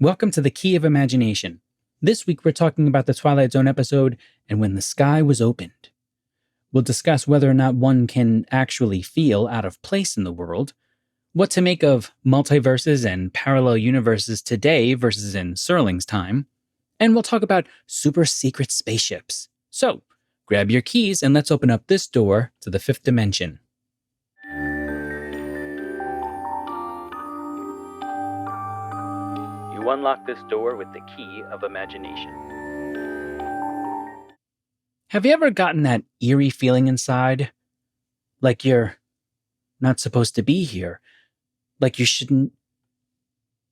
Welcome to the Key of Imagination. This week we're talking about the Twilight Zone episode, And When the Sky Was Opened. We'll discuss whether or not one can actually feel out of place in the world, what to make of multiverses and parallel universes today versus in Serling's time, and we'll talk about super secret spaceships. So, grab your keys and let's open up this door to the fifth dimension. You unlock this door with the key of imagination. Have you ever gotten that eerie feeling inside? Like you're not supposed to be here? Like you shouldn't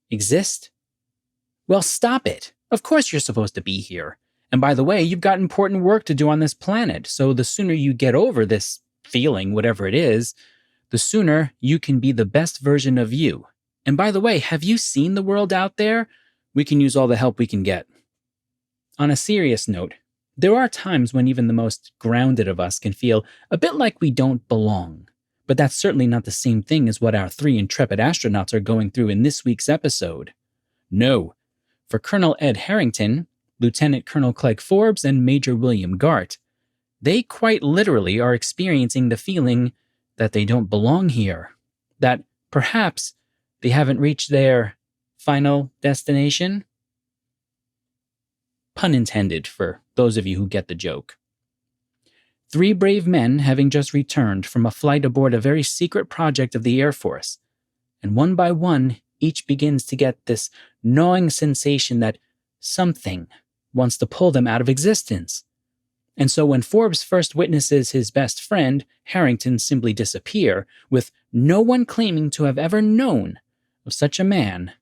exist? Well, stop it. Of course you're supposed to be here. And by the way, you've got important work to do on this planet, so the sooner you get over this feeling, whatever it is, the sooner you can be the best version of you. And by the way, have you seen the world out there? We can use all the help we can get. On a serious note, there are times when even the most grounded of us can feel a bit like we don't belong. But that's certainly not the same thing as what our three intrepid astronauts are going through in this week's episode. No. For Colonel Ed Harrington, Lieutenant Colonel Clegg Forbes, and Major William Gart, they quite literally are experiencing the feeling that they don't belong here. That perhaps they haven't reached their final destination? Pun intended for those of you who get the joke. Three brave men having just returned from a flight aboard a very secret project of the Air Force, and one by one, each begins to get this gnawing sensation that something wants to pull them out of existence. And so when Forbes first witnesses his best friend, Harrington, simply disappear, with no one claiming to have ever known of such a man,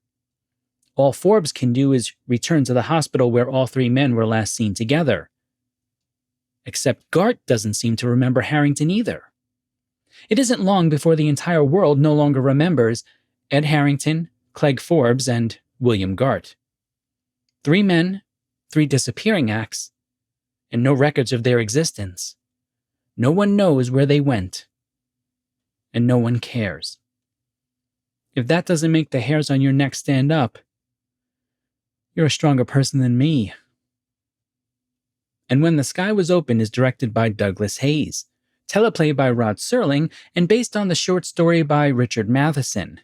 all Forbes can do is return to the hospital where all three men were last seen together. Except Gart doesn't seem to remember Harrington either. It isn't long before the entire world no longer remembers Ed Harrington, Clegg Forbes, and William Gart. Three men, three disappearing acts, and no records of their existence. No one knows where they went, and no one cares. If that doesn't make the hairs on your neck stand up, you're a stronger person than me. And When the Sky Was Open is directed by Douglas Hayes, teleplay by Rod Serling, and based on the short story by Richard Matheson.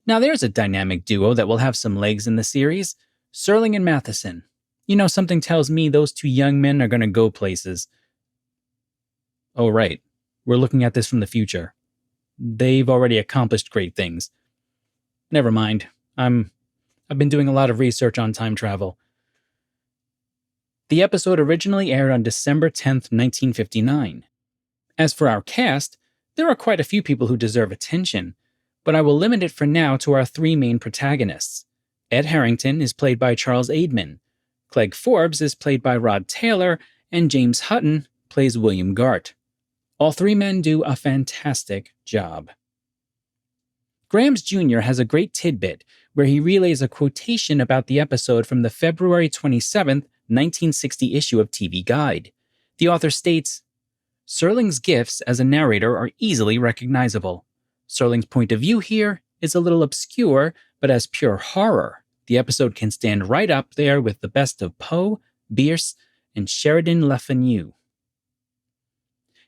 Now there's a dynamic duo that will have some legs in the series, Serling and Matheson. You know, something tells me those two young men are going to go places. Oh right, we're looking at this from the future. They've already accomplished great things. Never mind, I've been doing a lot of research on time travel. The episode originally aired on December 10th, 1959. As for our cast, there are quite a few people who deserve attention, but I will limit it for now to our three main protagonists. Ed Harrington is played by Charles Aidman, Clegg Forbes is played by Rod Taylor, and James Hutton plays William Gart. All three men do a fantastic job. Grams Jr. has a great tidbit where he relays a quotation about the episode from the February 27th, 1960 issue of TV Guide. The author states, "Serling's gifts as a narrator are easily recognizable. Serling's point of view here is a little obscure, but as pure horror, the episode can stand right up there with the best of Poe, Bierce, and Sheridan Le Fanu."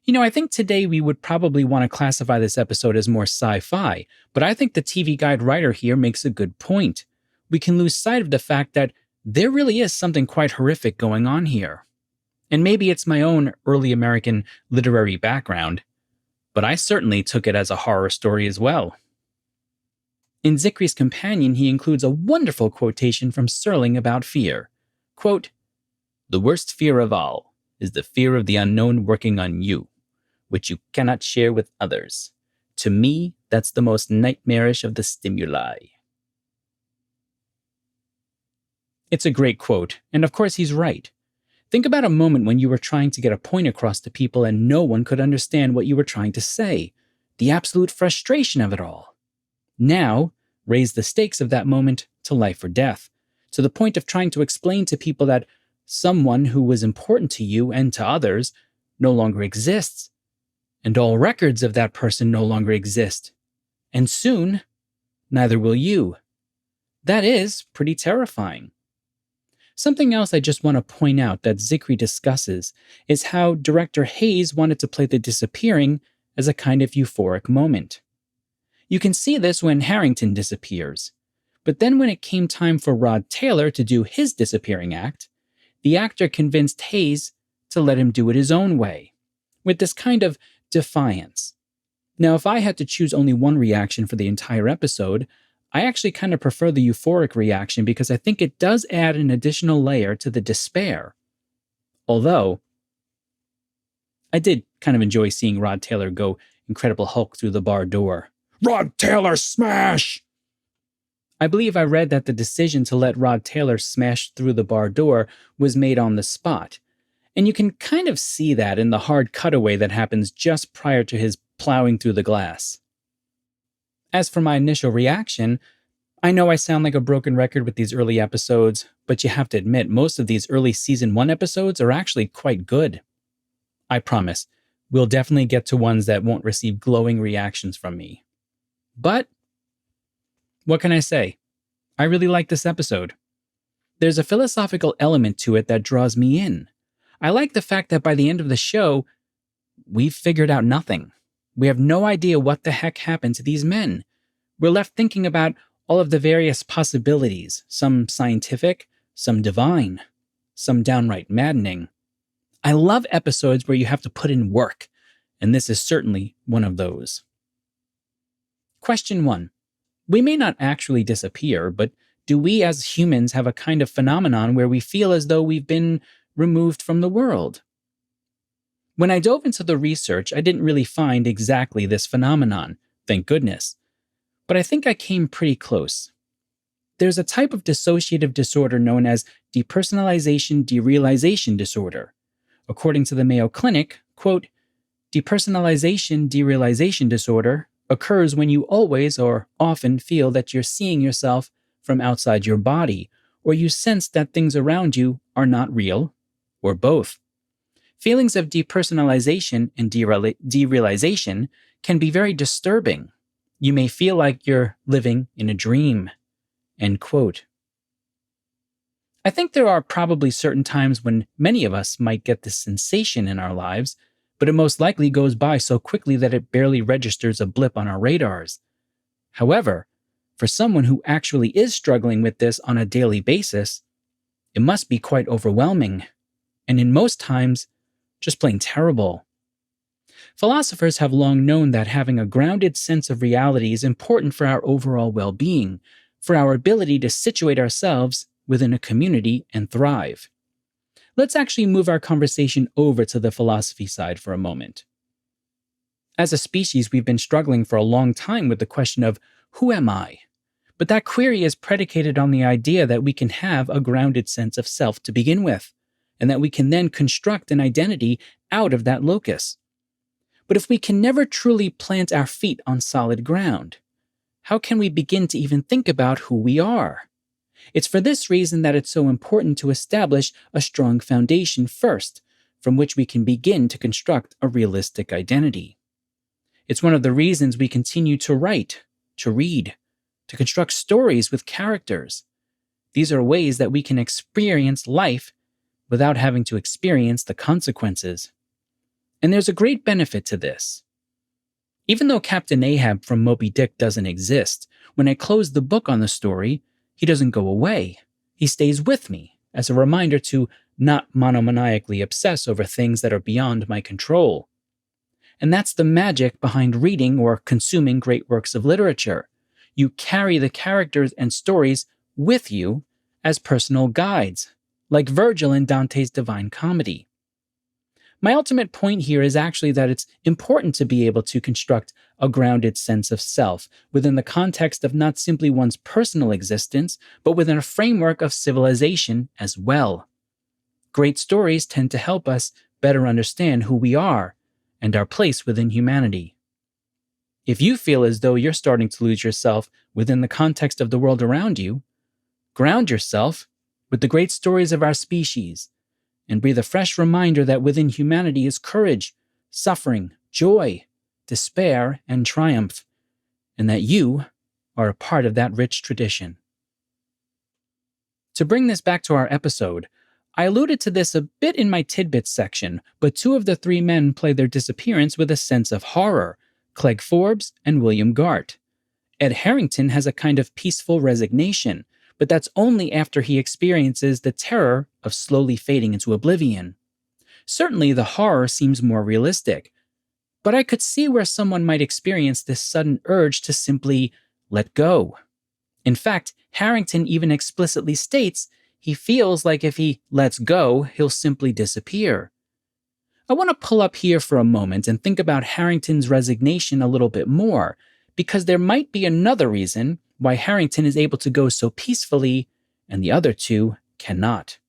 You know, I think today we would probably want to classify this episode as more sci-fi, but I think the TV Guide writer here makes a good point. We can lose sight of the fact that there really is something quite horrific going on here. And maybe it's my own early American literary background, but I certainly took it as a horror story as well. In Zikri's Companion, he includes a wonderful quotation from Serling about fear. Quote, "The worst fear of all is the fear of the unknown working on you, which you cannot share with others. To me, that's the most nightmarish of the stimuli." It's a great quote, and of course he's right. Think about a moment when you were trying to get a point across to people and no one could understand what you were trying to say. The absolute frustration of it all. Now, raise the stakes of that moment to life or death, to the point of trying to explain to people that someone who was important to you and to others no longer exists, and all records of that person no longer exist. And soon, neither will you. That is pretty terrifying. Something else I just want to point out that Zicree discusses is how director Hayes wanted to play the disappearing as a kind of euphoric moment. You can see this when Harrington disappears, but then when it came time for Rod Taylor to do his disappearing act, the actor convinced Hayes to let him do it his own way, with this kind of defiance. Now, if I had to choose only one reaction for the entire episode, I actually kind of prefer the euphoric reaction because I think it does add an additional layer to the despair. Although, I did kind of enjoy seeing Rod Taylor go Incredible Hulk through the bar door. Rod Taylor smash! I believe I read that the decision to let Rod Taylor smash through the bar door was made on the spot, and you can kind of see that in the hard cutaway that happens just prior to his plowing through the glass. As for my initial reaction, I know I sound like a broken record with these early episodes, but you have to admit most of these early Season 1 episodes are actually quite good. I promise, we'll definitely get to ones that won't receive glowing reactions from me. But, what can I say? I really like this episode. There's a philosophical element to it that draws me in. I like the fact that by the end of the show, we've figured out nothing. We have no idea what the heck happened to these men. We're left thinking about all of the various possibilities, some scientific, some divine, some downright maddening. I love episodes where you have to put in work, and this is certainly one of those. Question 1. We may not actually disappear, but do we as humans have a kind of phenomenon where we feel as though we've been removed from the world? When I dove into the research, I didn't really find exactly this phenomenon, thank goodness. But I think I came pretty close. There's a type of dissociative disorder known as depersonalization-derealization disorder. According to the Mayo Clinic, quote, depersonalization-derealization disorder occurs when you always or often feel that you're seeing yourself from outside your body, or you sense that things around you are not real, or both. Feelings of depersonalization and derealization can be very disturbing. You may feel like you're living in a dream. End quote. I think there are probably certain times when many of us might get this sensation in our lives, but it most likely goes by so quickly that it barely registers a blip on our radars. However, for someone who actually is struggling with this on a daily basis, it must be quite overwhelming, and in most times, just plain terrible. Philosophers have long known that having a grounded sense of reality is important for our overall well-being, for our ability to situate ourselves within a community and thrive. Let's actually move our conversation over to the philosophy side for a moment. As a species, we've been struggling for a long time with the question of, who am I? But that query is predicated on the idea that we can have a grounded sense of self to begin with, and that we can then construct an identity out of that locus. But if we can never truly plant our feet on solid ground, how can we begin to even think about who we are? It's for this reason that it's so important to establish a strong foundation first, from which we can begin to construct a realistic identity. It's one of the reasons we continue to write, to read, to construct stories with characters. These are ways that we can experience life without having to experience the consequences. And there's a great benefit to this. Even though Captain Ahab from Moby Dick doesn't exist, when I close the book on the story, he doesn't go away. He stays with me as a reminder to not monomaniacally obsess over things that are beyond my control. And that's the magic behind reading or consuming great works of literature. You carry the characters and stories with you as personal guides, like Virgil in Dante's Divine Comedy. My ultimate point here is actually that it's important to be able to construct a grounded sense of self within the context of not simply one's personal existence, but within a framework of civilization as well. Great stories tend to help us better understand who we are and our place within humanity. If you feel as though you're starting to lose yourself within the context of the world around you, ground yourself with the great stories of our species, and breathe a fresh reminder that within humanity is courage, suffering, joy, despair, and triumph, and that you are a part of that rich tradition. To bring this back to our episode, I alluded to this a bit in my tidbits section, but two of the three men play their disappearance with a sense of horror: Clegg Forbes and William Gart. Ed Harrington has a kind of peaceful resignation, but that's only after he experiences the terror of slowly fading into oblivion. Certainly, the horror seems more realistic, but I could see where someone might experience this sudden urge to simply let go. In fact, Harrington even explicitly states he feels like if he lets go, he'll simply disappear. I want to pull up here for a moment and think about Harrington's resignation a little bit more, because there might be another reason why Harrington is able to go so peacefully and the other two cannot.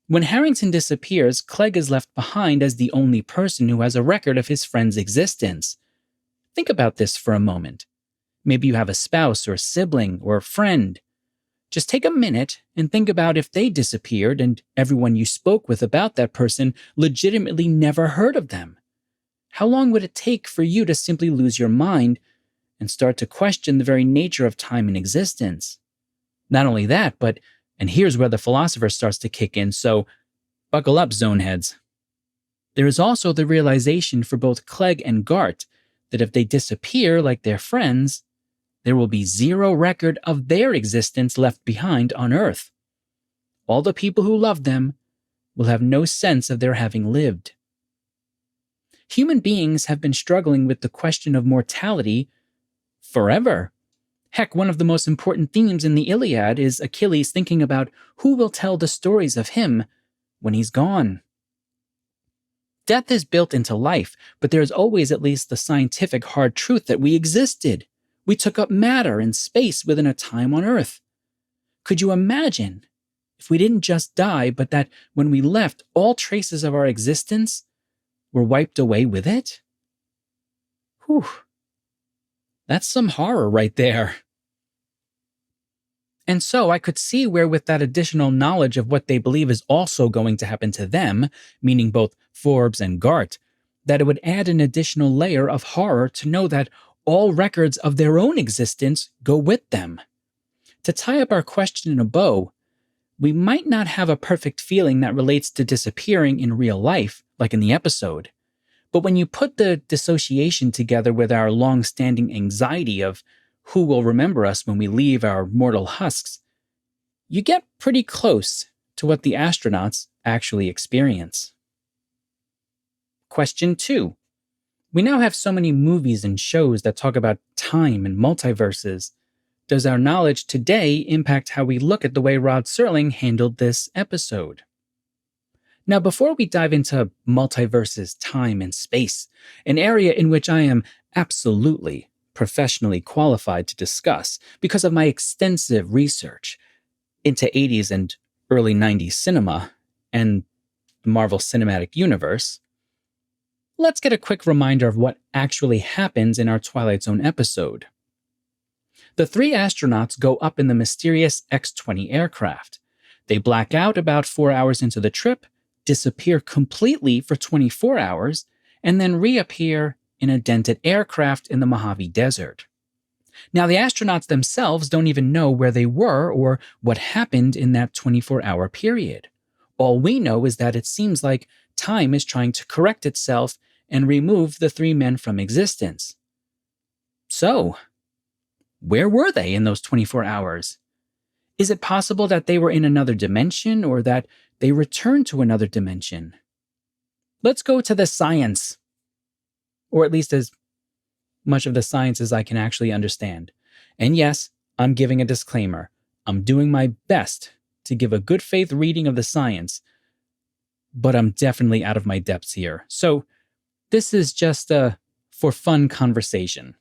When Harrington disappears, Clegg is left behind as the only person who has a record of his friend's existence. Think about this for a moment. Maybe you have a spouse or a sibling or a friend. Just take a minute and think about if they disappeared and everyone you spoke with about that person legitimately never heard of them. How long would it take for you to simply lose your mind and start to question the very nature of time and existence? Not only that, but, and here's where the philosopher starts to kick in, so buckle up, zoneheads. There is also the realization for both Clegg and Gart that if they disappear like their friends, there will be zero record of their existence left behind on Earth. All the people who love them will have no sense of their having lived. Human beings have been struggling with the question of mortality forever. Heck, one of the most important themes in the Iliad is Achilles thinking about who will tell the stories of him when he's gone. Death is built into life, but there is always at least the scientific hard truth that we existed. We took up matter and space within a time on Earth. Could you imagine if we didn't just die, but that when we left, all traces of our existence were wiped away with it? Whew. That's some horror right there. And so I could see where, with that additional knowledge of what they believe is also going to happen to them, meaning both Forbes and Gart, that it would add an additional layer of horror to know that all records of their own existence go with them. To tie up our question in a bow, we might not have a perfect feeling that relates to disappearing in real life, like in the episode. But when you put the dissociation together with our long-standing anxiety of who will remember us when we leave our mortal husks, you get pretty close to what the astronauts actually experience. Question 2. We now have so many movies and shows that talk about time and multiverses. Does our knowledge today impact how we look at the way Rod Serling handled this episode? Now, before we dive into multiverses, time, and space, an area in which I am absolutely professionally qualified to discuss because of my extensive research into 80s and early 90s cinema and the Marvel Cinematic Universe, let's get a quick reminder of what actually happens in our Twilight Zone episode. The three astronauts go up in the mysterious X-20 aircraft. They black out about 4 hours into the trip, disappear completely for 24 hours, and then reappear in a dented aircraft in the Mojave Desert. Now, the astronauts themselves don't even know where they were or what happened in that 24-hour period. All we know is that it seems like time is trying to correct itself and remove the three men from existence. So, where were they in those 24 hours? Is it possible that they were in another dimension or that they returned to another dimension? Let's go to the science, or at least as much of the science as I can actually understand. And yes, I'm giving a disclaimer. I'm doing my best to give a good faith reading of the science, but I'm definitely out of my depths here. So this is just a for fun conversation.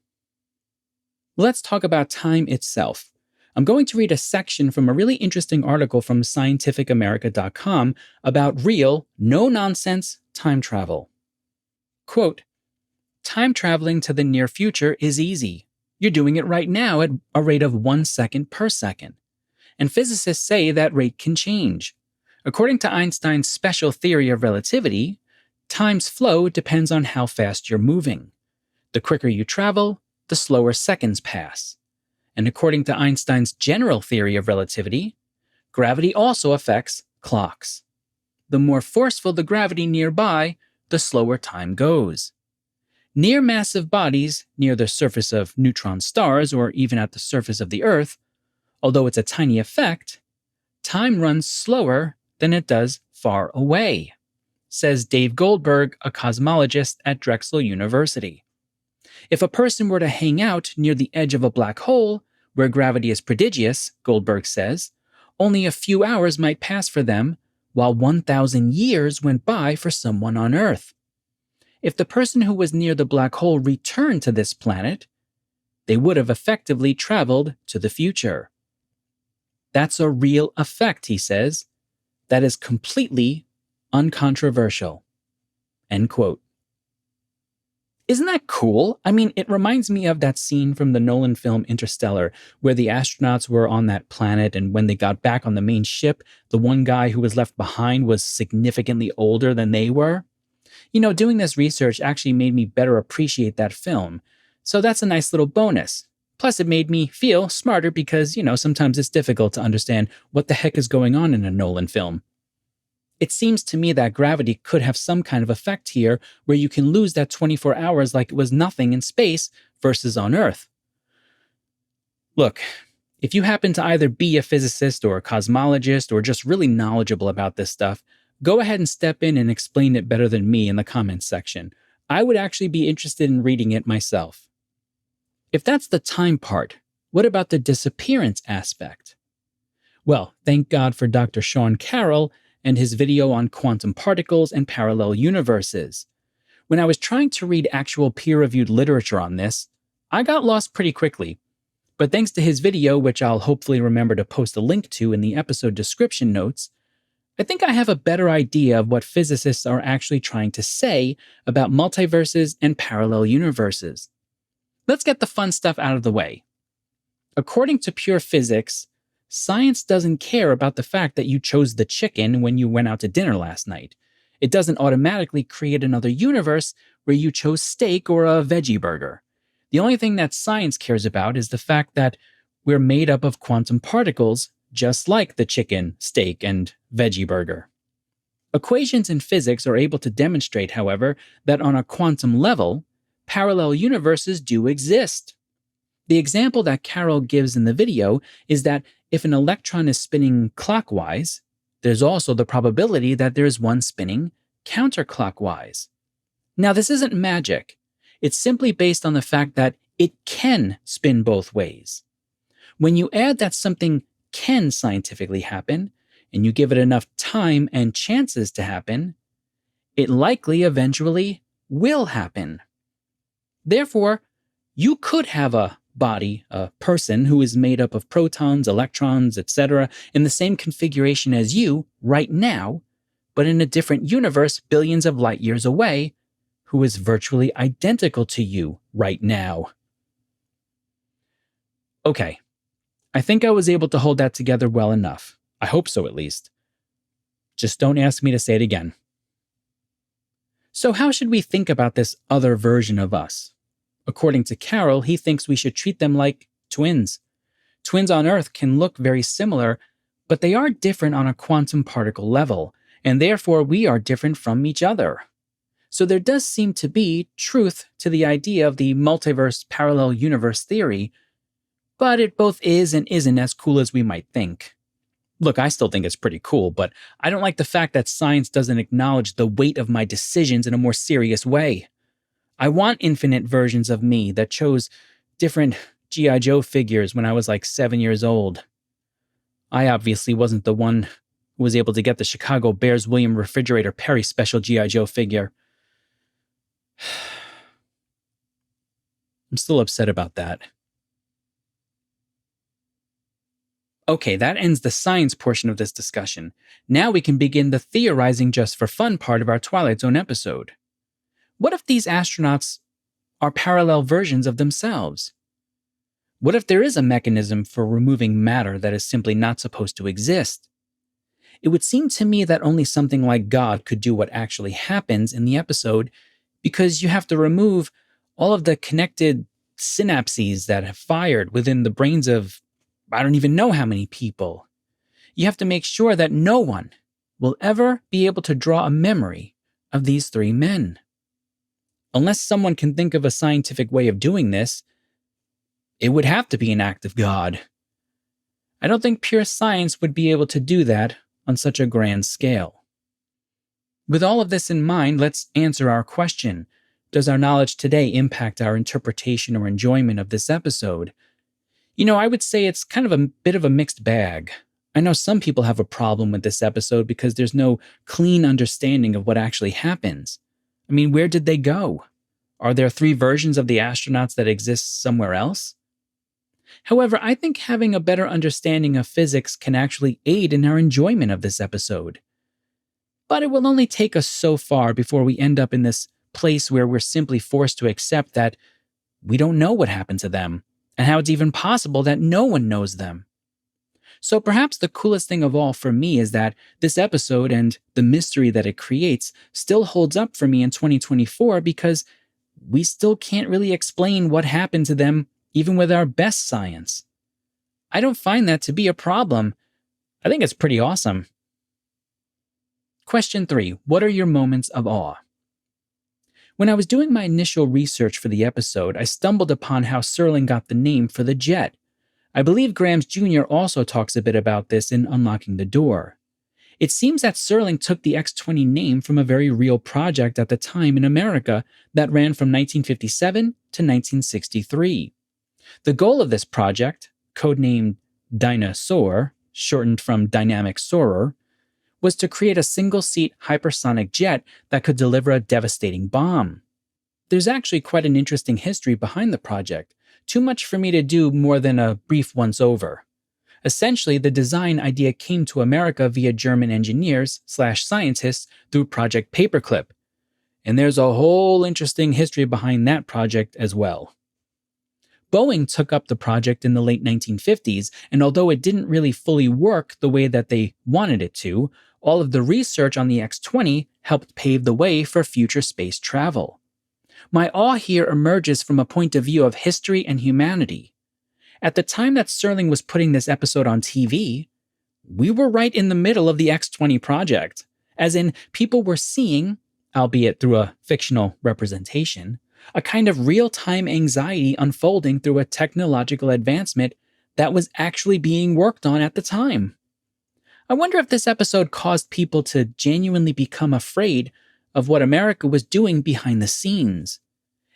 Let's talk about time itself. I'm going to read a section from a really interesting article from scientificamerica.com about real, no-nonsense time travel. Quote, "Time traveling to the near future is easy. You're doing it right now at a rate of 1 second per second. And physicists say that rate can change. According to Einstein's special theory of relativity, time's flow depends on how fast you're moving. The quicker you travel, the slower seconds pass. And according to Einstein's general theory of relativity, Gravity also affects clocks. The more forceful the gravity nearby, the slower time goes. Near massive bodies, near the surface of neutron stars or even at the surface of the Earth, although it's a tiny effect, time runs slower than it does far away, says Dave Goldberg, a cosmologist at Drexel University. If a person were to hang out near the edge of a black hole, where gravity is prodigious, Goldberg says, only a few hours might pass for them, while 1,000 years went by for someone on Earth. If the person who was near the black hole returned to this planet, they would have effectively traveled to the future. That's a real effect, he says, that is completely uncontroversial. End quote. Isn't that cool? I mean, it reminds me of that scene from the Nolan film Interstellar, where the astronauts were on that planet, and when they got back on the main ship, the one guy who was left behind was significantly older than they were. You know, doing this research actually made me better appreciate that film. So that's a nice little bonus. Plus, it made me feel smarter because, sometimes it's difficult to understand what the heck is going on in a Nolan film. It seems to me that gravity could have some kind of effect here where you can lose that 24 hours like it was nothing in space versus on Earth. Look, if you happen to either be a physicist or a cosmologist or just really knowledgeable about this stuff, go ahead and step in and explain it better than me in the comments section. I would actually be interested in reading it myself. If that's the time part, what about the disappearance aspect? Well, thank God for Dr. Sean Carroll and his video on quantum particles and parallel universes. When I was trying to read actual peer-reviewed literature on this, I got lost pretty quickly. But thanks to his video, which I'll hopefully remember to post a link to in the episode description notes, I think I have a better idea of what physicists are actually trying to say about multiverses and parallel universes. Let's get the fun stuff out of the way. According to pure physics, science doesn't care about the fact that you chose the chicken when you went out to dinner last night. It doesn't automatically create another universe where you chose steak or a veggie burger. The only thing that science cares about is the fact that we're made up of quantum particles, just like the chicken, steak, and veggie burger. Equations in physics are able to demonstrate, however, that on a quantum level, parallel universes do exist. The example that Carroll gives in the video is that if an electron is spinning clockwise, there's also the probability that there is one spinning counterclockwise. Now, this isn't magic. It's simply based on the fact that it can spin both ways. When you add that something can scientifically happen, and you give it enough time and chances to happen, it likely eventually will happen. Therefore, you could have a body, a person who is made up of protons, electrons, etc., in the same configuration as you right now, but in a different universe billions of light years away, who is virtually identical to you right now. Okay, I think I was able to hold that together well enough. I hope so, at least. Just don't ask me to say it again. So how should we think about this other version of us? According to Carroll, he thinks we should treat them like twins. Twins on Earth can look very similar, but they are different on a quantum particle level, and therefore we are different from each other. So there does seem to be truth to the idea of the multiverse parallel universe theory, but it both is and isn't as cool as we might think. Look, I still think it's pretty cool, but I don't like the fact that science doesn't acknowledge the weight of my decisions in a more serious way. I want infinite versions of me that chose different G.I. Joe figures when I was like 7 years old. I obviously wasn't the one who was able to get the Chicago Bears William Refrigerator Perry special G.I. Joe figure. I'm still upset about that. Okay, that ends the science portion of this discussion. Now we can begin the theorizing just for fun part of our Twilight Zone episode. What if these astronauts are parallel versions of themselves? What if there is a mechanism for removing matter that is simply not supposed to exist? It would seem to me that only something like God could do what actually happens in the episode, because you have to remove all of the connected synapses that have fired within the brains of I don't even know how many people. You have to make sure that no one will ever be able to draw a memory of these three men. Unless someone can think of a scientific way of doing this, it would have to be an act of God. I don't think pure science would be able to do that on such a grand scale. With all of this in mind, let's answer our question. Does our knowledge today impact our interpretation or enjoyment of this episode? I would say it's kind of a bit of a mixed bag. I know some people have a problem with this episode because there's no clean understanding of what actually happens. I mean, where did they go? Are there three versions of the astronauts that exist somewhere else? However, I think having a better understanding of physics can actually aid in our enjoyment of this episode. But it will only take us so far before we end up in this place where we're simply forced to accept that we don't know what happened to them, and how it's even possible that no one knows them. So perhaps the coolest thing of all for me is that this episode and the mystery that it creates still holds up for me in 2024 because we still can't really explain what happened to them even with our best science. I don't find that to be a problem. I think it's pretty awesome. Question 3. What are your moments of awe? When I was doing my initial research for the episode, I stumbled upon how Serling got the name for the jet. I believe Grams Jr. also talks a bit about this in Unlocking the Door. It seems that Serling took the X-20 name from a very real project at the time in America that ran from 1957 to 1963. The goal of this project, codenamed Dinosaur, shortened from Dynamic Soarer, was to create a single-seat hypersonic jet that could deliver a devastating bomb. There's actually quite an interesting history behind the project, too much for me to do more than a brief once-over. Essentially, the design idea came to America via German engineers/scientists through Project Paperclip, and there's a whole interesting history behind that project as well. Boeing took up the project in the late 1950s, and although it didn't really fully work the way that they wanted it to, all of the research on the X-20 helped pave the way for future space travel. My awe here emerges from a point of view of history and humanity. At the time that Serling was putting this episode on TV, we were right in the middle of the X-20 project, as in people were seeing, albeit through a fictional representation, a kind of real-time anxiety unfolding through a technological advancement that was actually being worked on at the time. I wonder if this episode caused people to genuinely become afraid of what America was doing behind the scenes.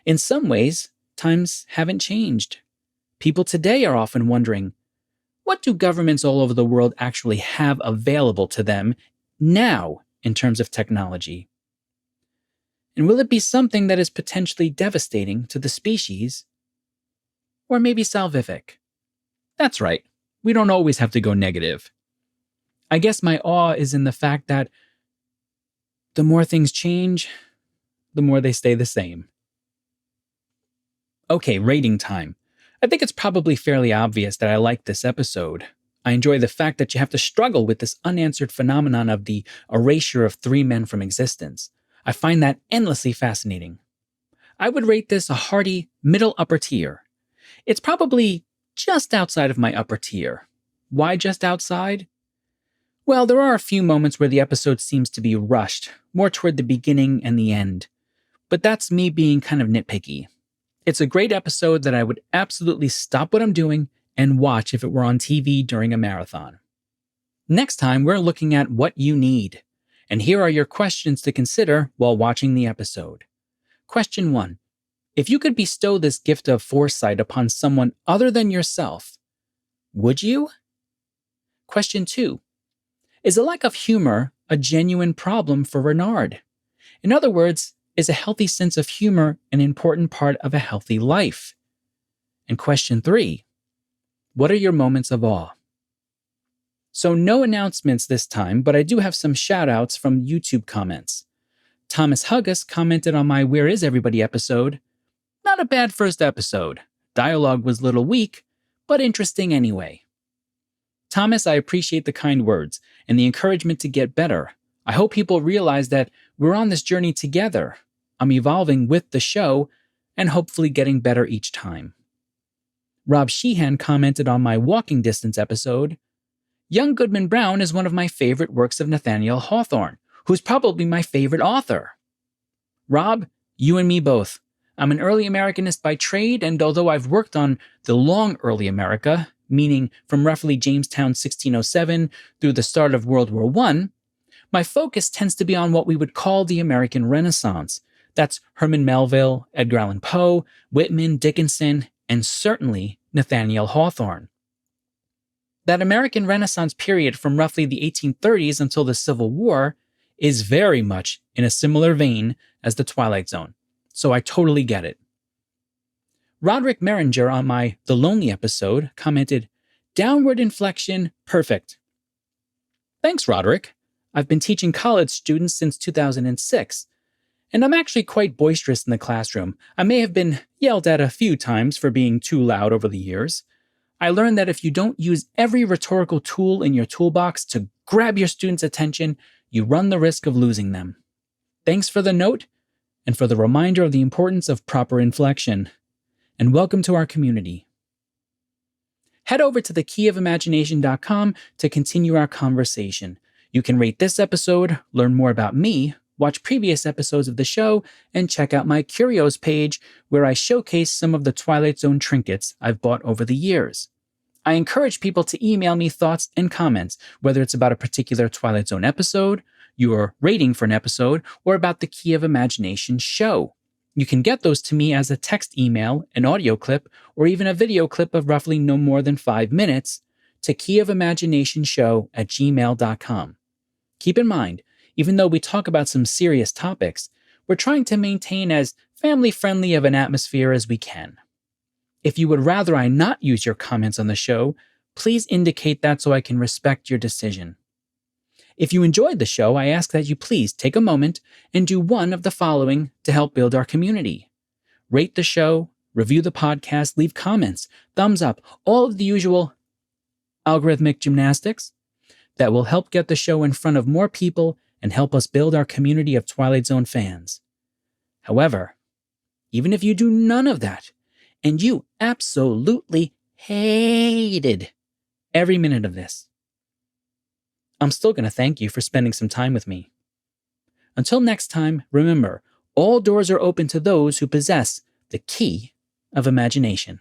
In some ways, times haven't changed. People today are often wondering, what do governments all over the world actually have available to them now in terms of technology? And will it be something that is potentially devastating to the species? Or maybe salvific? That's right, we don't always have to go negative. I guess my awe is in the fact that the more things change, the more they stay the same. Okay, rating time. I think it's probably fairly obvious that I like this episode. I enjoy the fact that you have to struggle with this unanswered phenomenon of the erasure of three men from existence. I find that endlessly fascinating. I would rate this a hearty middle upper tier. It's probably just outside of my upper tier. Why just outside? Well, there are a few moments where the episode seems to be rushed, more toward the beginning and the end. But that's me being kind of nitpicky. It's a great episode that I would absolutely stop what I'm doing and watch if it were on TV during a marathon. Next time, we're looking at what you need. And here are your questions to consider while watching the episode. Question 1. If you could bestow this gift of foresight upon someone other than yourself, would you? Question 2. Is a lack of humor a genuine problem for Renard? In other words, is a healthy sense of humor an important part of a healthy life? And question 3. What are your moments of awe? So no announcements this time, but I do have some shout-outs from YouTube comments. Thomas Huggus commented on my Where Is Everybody episode. Not a bad first episode. Dialogue was a little weak, but interesting anyway. Thomas, I appreciate the kind words and the encouragement to get better. I hope people realize that we're on this journey together. I'm evolving with the show and hopefully getting better each time. Rob Sheehan commented on my Walking Distance episode. Young Goodman Brown is one of my favorite works of Nathaniel Hawthorne, who's probably my favorite author. Rob, you and me both. I'm an early Americanist by trade, and although I've worked on the long early America, meaning from roughly Jamestown 1607 through the start of World War I, my focus tends to be on what we would call the American Renaissance. That's Herman Melville, Edgar Allan Poe, Whitman, Dickinson, and certainly Nathaniel Hawthorne. That American Renaissance period from roughly the 1830s until the Civil War is very much in a similar vein as the Twilight Zone, so I totally get it. Roderick Meringer on my The Lonely episode commented, "Downward inflection, perfect." Thanks, Roderick. I've been teaching college students since 2006, and I'm actually quite boisterous in the classroom. I may have been yelled at a few times for being too loud over the years. I learned that if you don't use every rhetorical tool in your toolbox to grab your students' attention, you run the risk of losing them. Thanks for the note, and for the reminder of the importance of proper inflection. And welcome to our community. Head over to thekeyofImagination.com to continue our conversation. You can rate this episode, learn more about me, watch previous episodes of the show, and check out my Curios page where I showcase some of the Twilight Zone trinkets I've bought over the years. I encourage people to email me thoughts and comments, whether it's about a particular Twilight Zone episode, your rating for an episode, or about the Key of Imagination show. You can get those to me as a text email, an audio clip, or even a video clip of roughly no more than 5 minutes to keyofimaginationShow@gmail.com. Keep in mind, even though we talk about some serious topics, we're trying to maintain as family-friendly of an atmosphere as we can. If you would rather I not use your comments on the show, please indicate that so I can respect your decision. If you enjoyed the show, I ask that you please take a moment and do one of the following to help build our community. Rate the show, review the podcast, leave comments, thumbs up, all of the usual algorithmic gymnastics that will help get the show in front of more people and help us build our community of Twilight Zone fans. However, even if you do none of that, and you absolutely hated every minute of this, I'm still going to thank you for spending some time with me. Until next time, remember, all doors are open to those who possess the key of imagination.